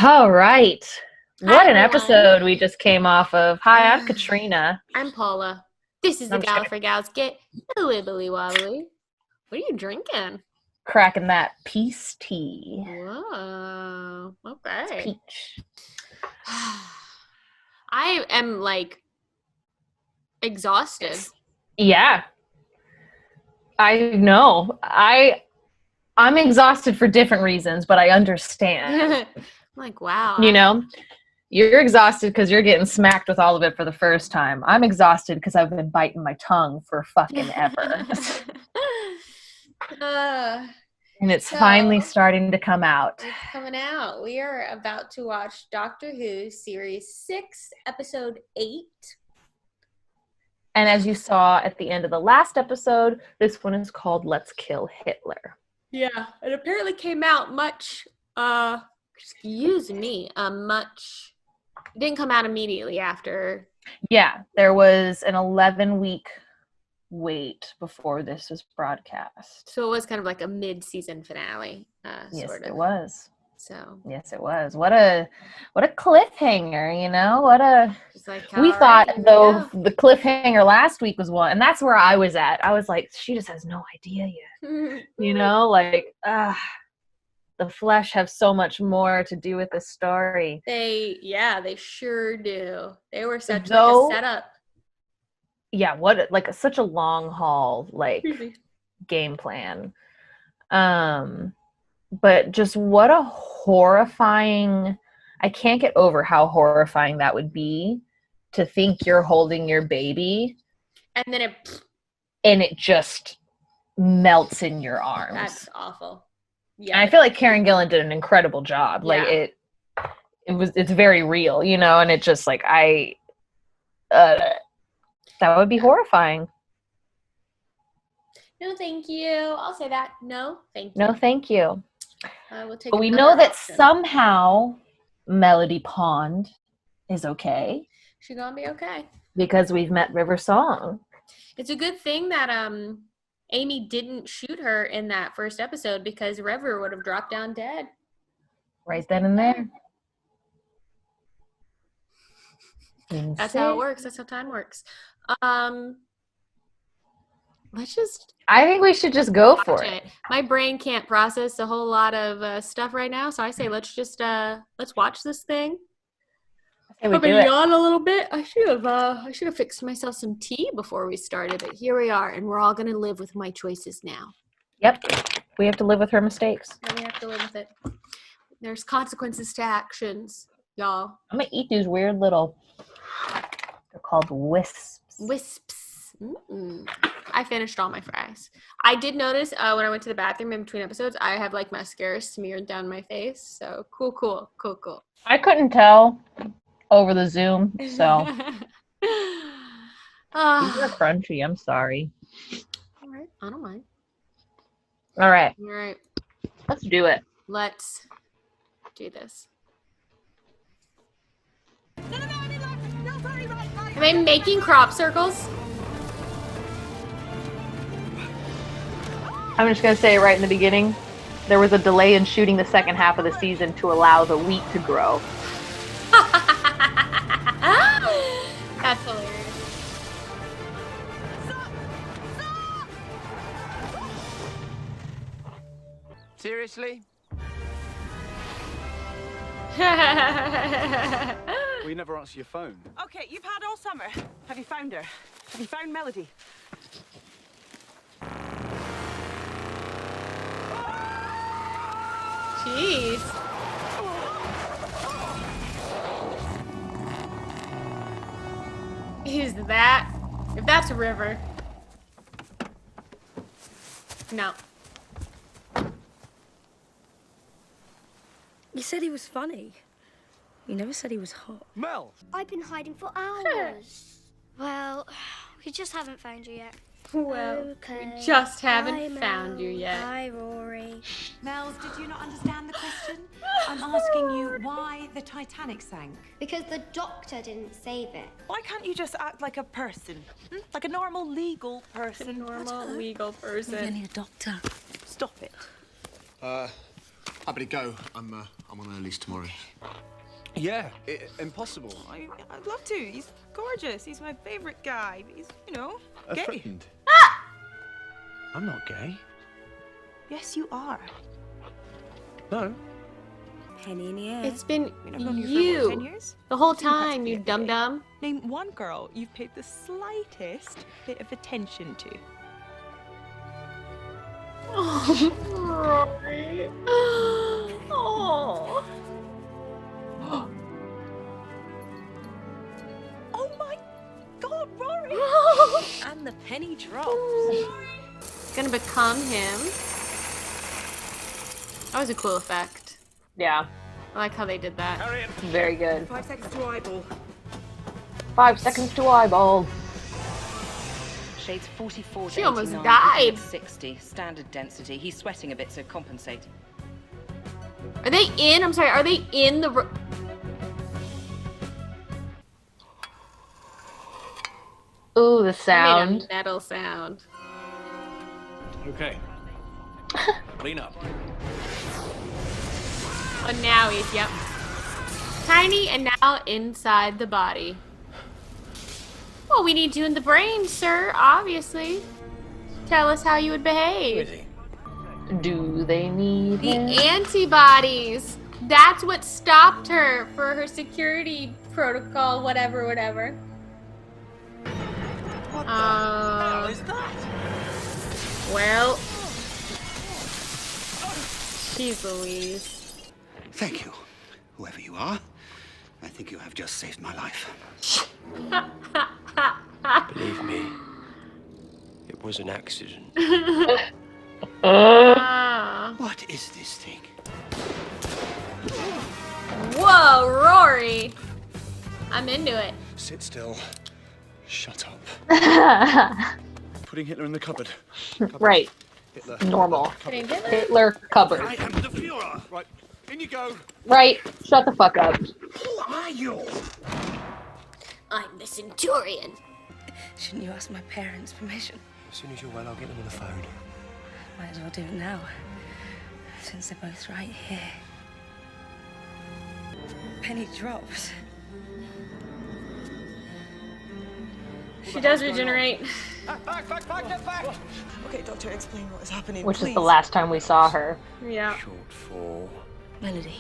All right. What an Hi, episode we just came off of. Hi, I'm Katrina. I'm Paula. This is the I'm Gallifrey Gals. Get a wibbly wobbly. What are you drinking? Cracking that peace tea. Whoa. It's Okay. peach. I am like exhausted. Yeah. I know. I'm exhausted for different reasons, but I understand. I'm like, wow. You know? You're exhausted because you're getting smacked with all of it for the first time. I'm exhausted because I've been biting my tongue for fucking ever. And it's finally starting to come out. It's coming out. We are about to watch Doctor Who Series 6, Episode 8. And as you saw at the end of the last episode, this one is called Let's Kill Hitler. Yeah, it apparently came out much, excuse me, it didn't come out immediately after. Yeah, there was an 11-week wait before this was broadcast. So it was kind of like a mid-season finale, Yes, sort of. it was. So. Yes, it was. What a cliffhanger, you know? Like, we thought, though, the cliffhanger last week was one, and that's where I was at. I was like, she just has no idea yet. You know, like, the Flesh have so much more to do with the story. They sure do. They were such like a setup. Yeah, such a long haul, game plan. But just what a horrifying, I can't get over how horrifying that would be to think you're holding your baby. And then it just melts in your arms. That's awful. Yeah. And I feel like Karen Gillan did an incredible job. Yeah. It's very real, you know, and it just that would be horrifying. No, thank you. I'll say that. No, thank you. No, thank you. We'll take but we know that somehow Melody Pond is okay. She's gonna be okay. Because we've met River Song. It's a good thing that Amy didn't shoot her in that first episode because River would have dropped down dead. Right then and there. That's how it works. That's how time works. I think we should just go for it. My brain can't process a whole lot of stuff right now, so I say let's watch this thing. I'm gonna yawn a little bit. I should have fixed myself some tea before we started, but here we are, and we're all gonna live with my choices now. Yep, we have to live with her mistakes. And we have to live with it. There's consequences to actions, y'all. I'm gonna eat these weird little. They're called wisps. Wisps. Mm-mm. I finished all my fries. I did notice when I went to the bathroom in between episodes, I have mascara smeared down my face. So cool. I couldn't tell over the Zoom, so these are crunchy. I'm sorry. All right, I don't mind. All right, let's do it. Let's do this. Am I making crop circles? I'm just going to say right in the beginning, there was a delay in shooting the second half of the season to allow the wheat to grow. That's hilarious. Seriously? Well, you never answer your phone. Okay, you've had all summer. Have you found her? Have you found Melody? Jeez. Is that? If that's a river. No. You said he was funny. You never said he was hot. Mel! I've been hiding for hours. Well, we just haven't found you yet. Well, Okay. we just haven't Hi, found Mel. you yet. Hi, Rory. Mels, did you not understand the question? I'm asking you why the Titanic sank. Because the doctor didn't save it. Why can't you just act like a person? Like a normal legal person? Normal legal person. We need a doctor. Stop it. I better go. I'm on ALYSHA tomorrow. Yeah, impossible. I'd love to. He's gorgeous. He's my favourite guy. He's, you know, A gay. friend. I'm not gay. Yes, you are. No. Penny in the air. It's been I've known you for, what, 10 years? the whole You didn't have to time, be you a gay. dum-dum. Name one girl you've paid the slightest bit of attention to. Oh, Rory. Oh. Oh my God, Rory! And the penny drops. Gonna become him. That was a cool effect. Yeah, I like how they did that. very good. 5 seconds to eyeball. 5 seconds to eyeball. Shades 44 to She almost 89, died. 60, standard density. He's sweating a bit, so compensate. Are they in? I'm sorry, are they in the... Ooh, the Made a sound. metal sound. Okay. Clean up. Oh, now he's, yep. Tiny and now inside the body. Well, we need you in the brain, sir, obviously. Tell us how you would behave. Do they need The him? antibodies. That's what stopped her for her security protocol, whatever. What the hell is that? Well, jeez Louise. Thank you, whoever you are. I think you have just saved my life. Believe me, it was an accident. Ah. What is this thing? Whoa, Rory. I'm into it. Sit still. Shut up. Putting Hitler in the cupboard. Right, Hitler. normal. Putting Hitler? Hitler cupboard. I am the Führer. Right, in you go. Right, shut the fuck up. Who are you? I'm the Centurion. Shouldn't you ask my parents' permission? As soon as you're well, I'll get them on the phone. Might as well do it now, since they're both right here. Penny drops. She does regenerate. Back, get back! Okay, Doctor, explain what is happening, Which please. is the last time we saw her. Yeah. Short for... Melody.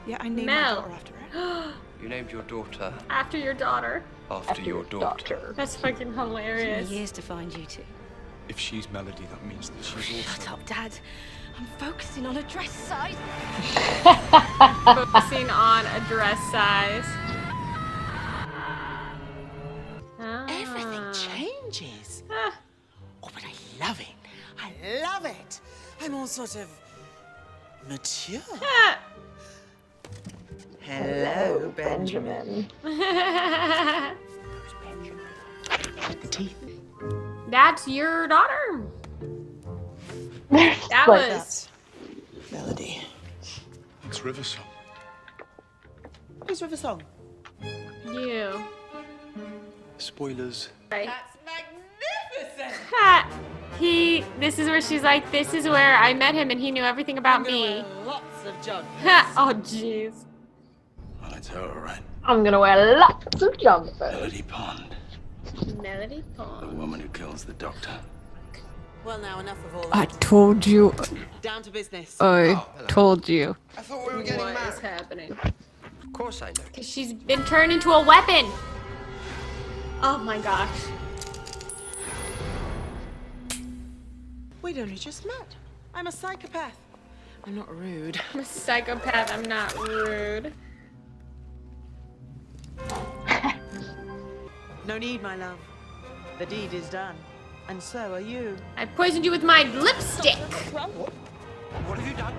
Yeah, I named Mel. my daughter after her. You named your daughter After your daughter. after your daughter. That's fucking Took hilarious. me years to find you two. If she's Melody, that means that she's Shut also... up, Dad. I'm focusing on a dress size. Focusing on a dress size. Everything Ah. changes. Ah. Oh, but I love it. I love it. I'm all sort of mature. Ah. Hello, Benjamin. The teeth. That's your daughter. That Like was. Melody. It's River Song. Who's River Song? You. Spoilers. Right. That's magnificent. Ha. This is where she's like, this is where I met him and he knew everything about me. Lots of junk. Ha. Oh, jeez. Well, it's her, all right. I'm gonna wear lots of jumpers. Melody Pond. Melody The Pond. woman who kills the doctor. Well, now enough of all I that. told you. Down to business. I told you. I thought we were getting What is married. happening? Of course I know. Because she's been turned into a weapon. Oh my gosh. We'd only just met. I'm a psychopath. I'm not rude. I'm a psychopath. I'm not rude. No need, my love. The deed is done. And so are you. I poisoned you with my lipstick. What have you done?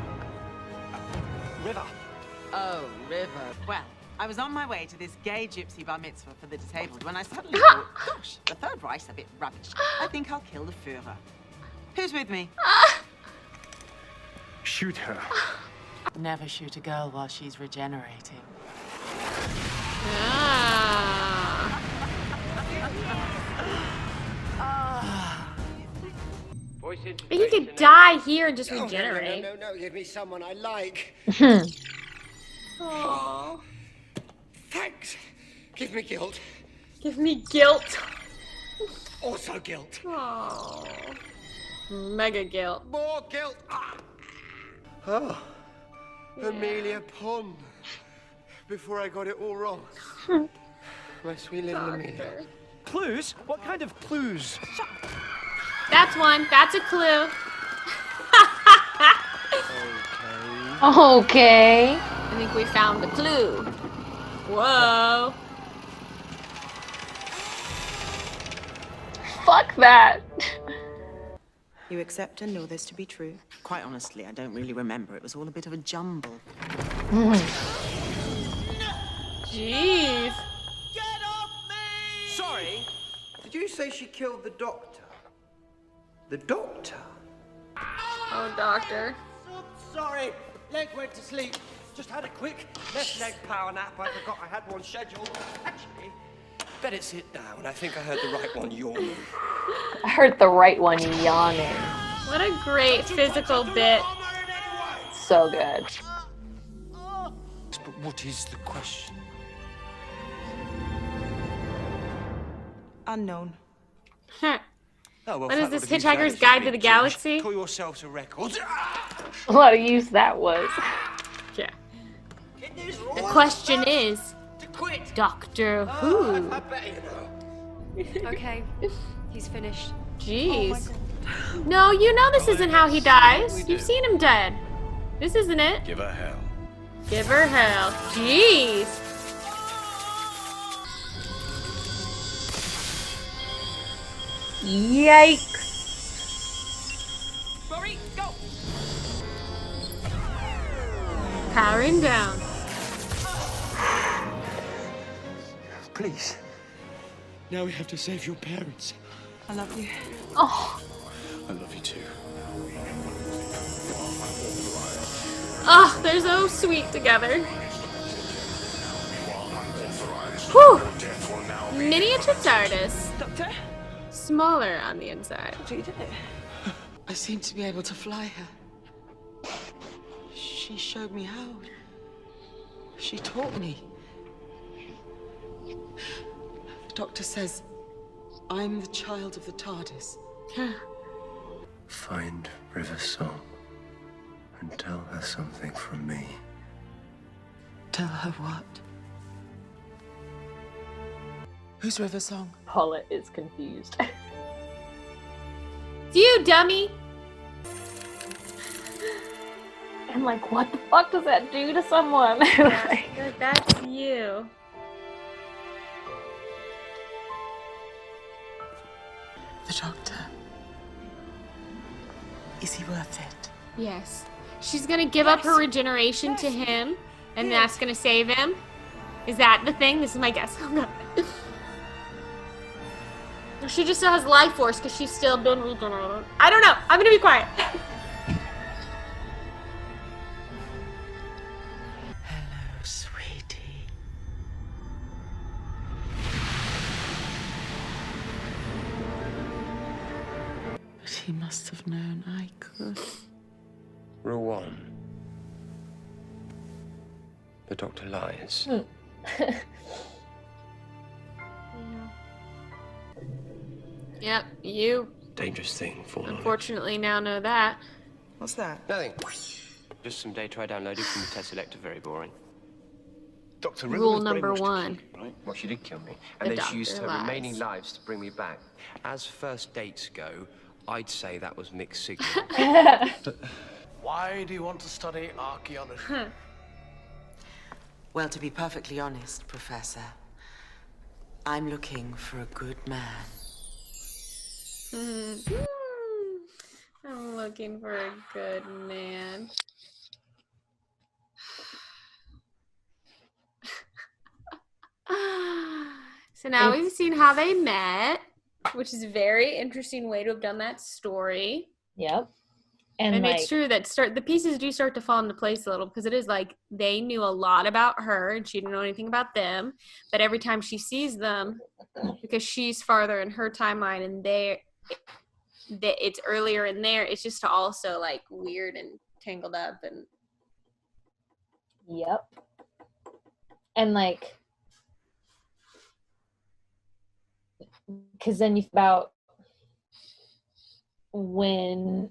River. Oh, River. Well, I was on my way to this gay gypsy bar mitzvah for the disabled when I suddenly thought, gosh, the Third Reich's a bit rubbish. I think I'll kill the Führer. Who's with me? Shoot her. Never shoot a girl while she's regenerating. Ah. But he could die here and just regenerate. No, give me someone I like. Aww. Thanks. Give me guilt. Give me guilt. Also guilt. Aww. Mega guilt. More guilt. Oh, yeah. Amelia Pond. Before I got it all wrong. My sweet little Amelia. Clues? What kind of clues? That's one. That's a clue. Okay. I think we found the clue. Whoa. Fuck that. You accept and know this to be true? Quite honestly, I don't really remember. It was all a bit of a jumble. Jeez. Get off me! Sorry? Did you say she killed the doctor? The doctor? Oh, doctor. Sorry. Leg went to sleep. Just had a quick left leg power nap. I forgot I had one scheduled. Actually, better sit down. I think I heard the right one yawning. I heard the right one yawning. What a great physical bit. So good. But what is the question? Unknown. Huh. Oh, well, What is that this, would have Hitchhiker's used that Guide as to a the big Galaxy? Call yourself to record. A lot of use that was. Yeah. The question is, Doctor Who? Okay, he's finished. Jeez. No, you know this isn't how he dies. You've seen him dead. This isn't it. Give her hell. Give her hell. Jeez. Yikes. Rory, go! Powering down. Please. Now we have to save your parents. I love you. Oh. I love you too. Oh, they're so sweet together. Whew. Miniature TARDIS. Doctor? Smaller on the inside. Doctor, you did it. I seem to be able to fly her. She showed me how. She taught me. The doctor says I'm the child of the TARDIS. Find River Song and tell her something from me. Tell her what? Who's River Song? Paula is confused. It's you, dummy. And like, what the fuck does that do to someone? Like, that's you. The doctor. Is he worth it? Yes. She's gonna give up her regeneration to him, and that's gonna save him. Is that the thing? This is my guess. Oh, God. She just still has life force because she's still been regenerated. I don't know. I'm gonna be quiet. Hello, sweetie. But he must have known I could. Rule 1. The doctor lies. Yep, you Dangerous thing for knowledge. unfortunately now know that. What's that? Nothing. Just some data I downloaded from the test selector. Very boring. Dr. Rule Riddle number 1. Right? Well, she did kill me. The And then she used doctor her lies. remaining lives to bring me back. As first dates go, I'd say that was mixed signal. Why do you want to study archaeology? Well, to be perfectly honest, Professor, I'm looking for a good man. I'm looking for a good man. So now we've seen how they met, which is a very interesting way to have done that story. Yep. And And like, it's true that the pieces do start to fall into place a little, because it is like they knew a lot about her and she didn't know anything about them. But every time she sees them, because she's farther in her timeline and that it's earlier in there. It's just also like weird and tangled up and. Yep. And like, because then you think about when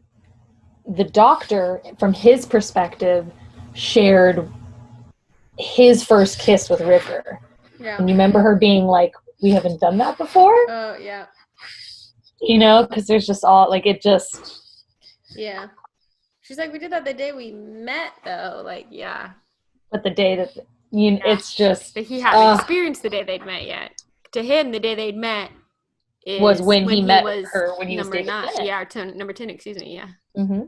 the Doctor, from his perspective, shared his first kiss with River. Yeah. And you remember her being like, we haven't done that before? Oh, yeah. You know, because there's just all, like, it just... Yeah. She's like, we did that the day we met, though. Like, yeah. But the day that, it's just... But he hadn't experienced the day they'd met yet. To him, the day they'd met was when he met was her, when he was number dating 9. Bennett. Yeah, number 10, excuse me, yeah. Mm-hmm.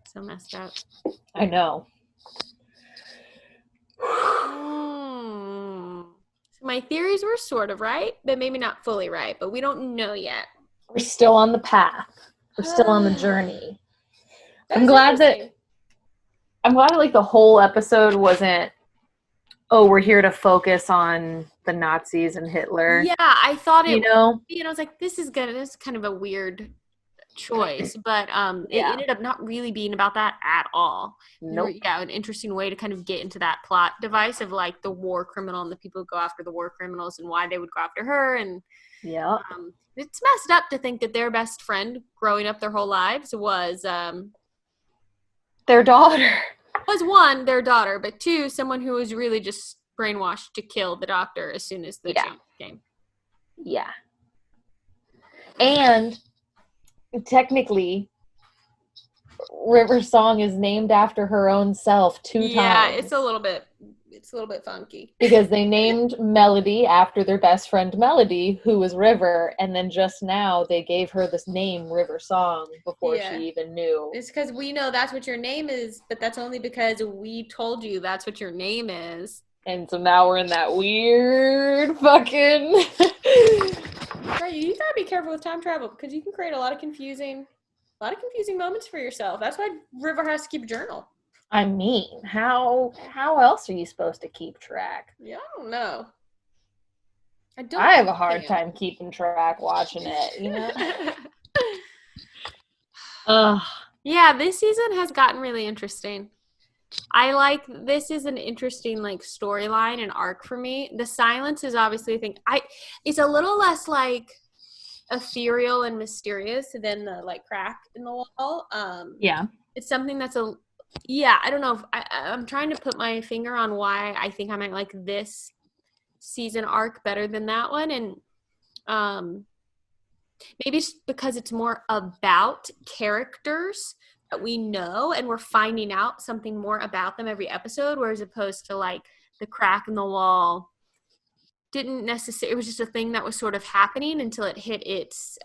So messed up. I know. So my theories were sort of right, but maybe not fully right, but we don't know yet. We're still on the path. We're still on the journey. I'm glad that like the whole episode wasn't, oh, we're here to focus on the Nazis and Hitler. Yeah, I thought it would be, and I was like, this is kind of a weird choice, but it ended up not really being about that at all. Nope. Yeah, an interesting way to kind of get into that plot device of like the war criminal and the people who go after the war criminals and why they would go after her. And it's messed up to think that their best friend growing up their whole lives was their daughter. Was one, their daughter, but two, someone who was really just brainwashed to kill the Doctor as soon as the chance came. Yeah. And technically, River's song is named after her own self 2 times. Yeah, it's a little bit funky. Because they named Melody after their best friend Melody, who was River, and then just now they gave her this name, River Song, before she even knew. It's because we know that's what your name is, but that's only because we told you that's what your name is. And so now we're in that weird fucking... Right, you gotta be careful with time travel because you can create a lot of confusing moments for yourself. That's why River has to keep a journal. I mean, how else are you supposed to keep track? Yeah, I don't know. I have a hard time keeping track watching it, you know? Yeah, this season has gotten really interesting. This is an interesting like storyline and arc for me. The silence is obviously a thing. It's a little less like ethereal and mysterious than the like crack in the wall. It's something that's I don't know if I'm trying to put my finger on why I think I might like this season arc better than that one. And maybe it's because it's more about characters that we know and we're finding out something more about them every episode, whereas opposed to like the crack in the wall didn't necessarily, it was just a thing that was sort of happening until it hit its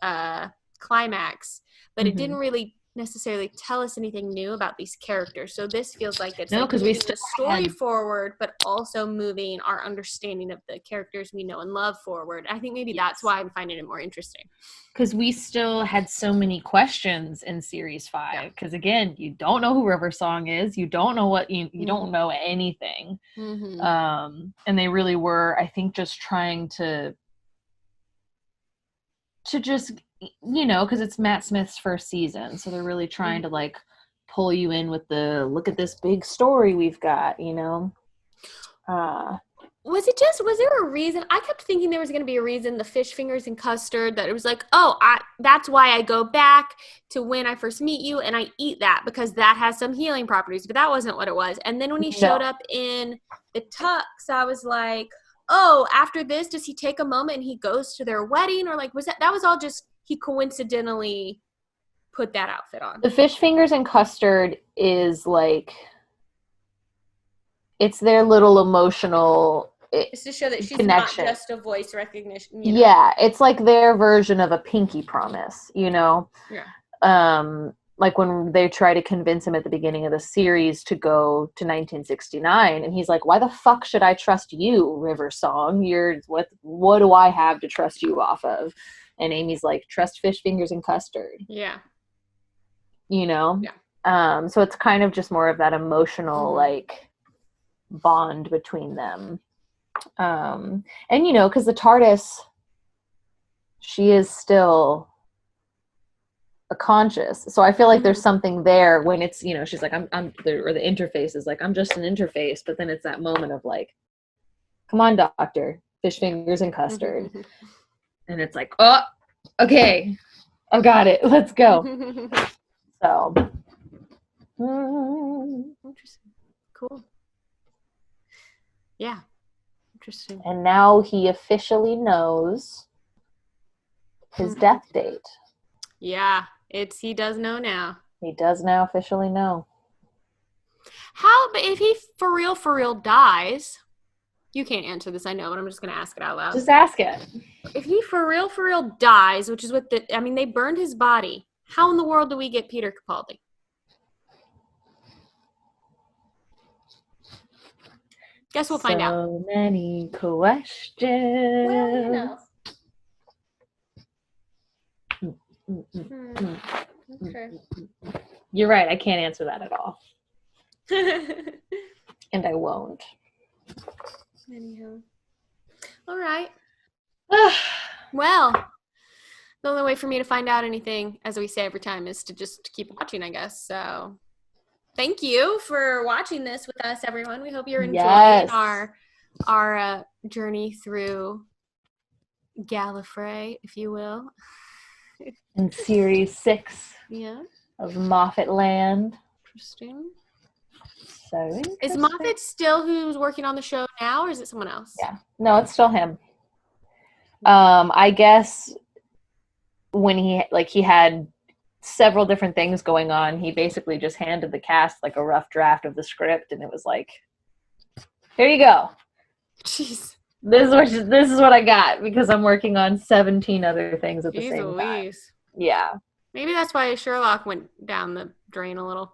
climax, but it didn't really necessarily tell us anything new about these characters. So this feels like it's because we still the story forward, but also moving our understanding of the characters we know and love forward. I think maybe that's why I'm finding it more interesting. Because we still had so many questions in series 5. Because again, you don't know who River Song is. You don't know what you don't know anything. And they really were, I think, just trying to just, you know, because it's Matt Smith's first season, so they're really trying to like pull you in with the look at this big story we've got, you know. Was there a reason? I kept thinking there was going to be a reason, the fish fingers and custard, that it was like, that's why I go back to when I first meet you and I eat that because that has some healing properties, but that wasn't what it was. And then when he showed up in the tux, I was like, oh, after this, does he take a moment and he goes to their wedding? Or like, that was all just, he coincidentally put that outfit on. The fish fingers and custard is like, it's their little emotional it's to show that she's connection. Not just a voice recognition. You know? Yeah, it's like their version of a pinky promise, you know? Yeah. Like when they try to convince him at the beginning of the series to go to 1969, and he's like, why the fuck should I trust you, River Song? What do I have to trust you off of? And Amy's like, trust fish fingers and custard. Yeah. You know? Yeah. So it's kind of just more of that emotional, like, bond between them. And, you know, because the TARDIS she is still a conscious. So I feel like there's something there when it's, you know, she's like, or the interface is like, I'm just an interface. But then it's that moment of like, come on, doctor, fish fingers and custard. And it's like, oh, okay, I've got it. Let's go. So. Interesting. Cool. Yeah. Interesting. And now he officially knows his death date. Yeah, he does know now. He does now officially know. But if he for real dies, you can't answer this, I know, but I'm just going to ask it out loud. Just ask it. If he for real dies, which is what they burned his body, how in the world do we get Peter Capaldi? Guess we'll find out. So many questions. Well, you know. Okay. You're right. I can't answer that at all. And I won't. Anyhow. All right. Well, the only way for me to find out anything, as we say every time, is to just keep watching, I guess. So thank you for watching this with us, everyone. We hope you're enjoying our journey through Gallifrey, if you will. In series 6 of Moffat Land. Interesting. So interesting. Is Moffat still who's working on the show now, or is it someone else? Yeah. No, it's still him. I guess when he had several different things going on, he basically just handed the cast like a rough draft of the script, and it was like, here you go. Jeez. This is what I got because I'm working on 17 other things at the same time. Yeah. Maybe that's why Sherlock went down the drain a little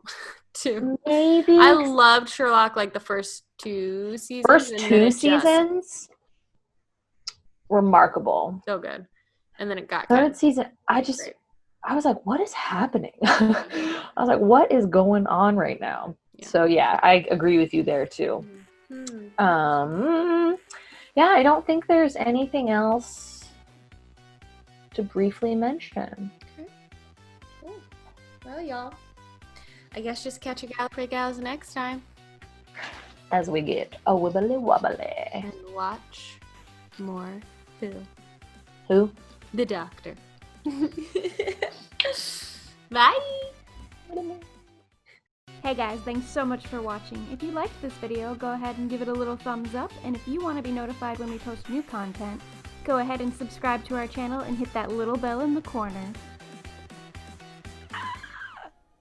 too. Maybe. I loved Sherlock like the first 2 seasons. First 2 seasons? Remarkable. So good. And then it got third season, I was like, what is happening? I was like, what is going on right now? Yeah. So yeah, I agree with you there too. Yeah, I don't think there's anything else to briefly mention. Okay. Cool. Well, y'all, I guess just catch your Gallifrey Gals next time. As we get a wibbly wobbly. And watch more Phil. Who? The Doctor. Bye! Hey guys, thanks so much for watching. If you liked this video, go ahead and give it a little thumbs up, and if you want to be notified when we post new content, go ahead and subscribe to our channel and hit that little bell in the corner.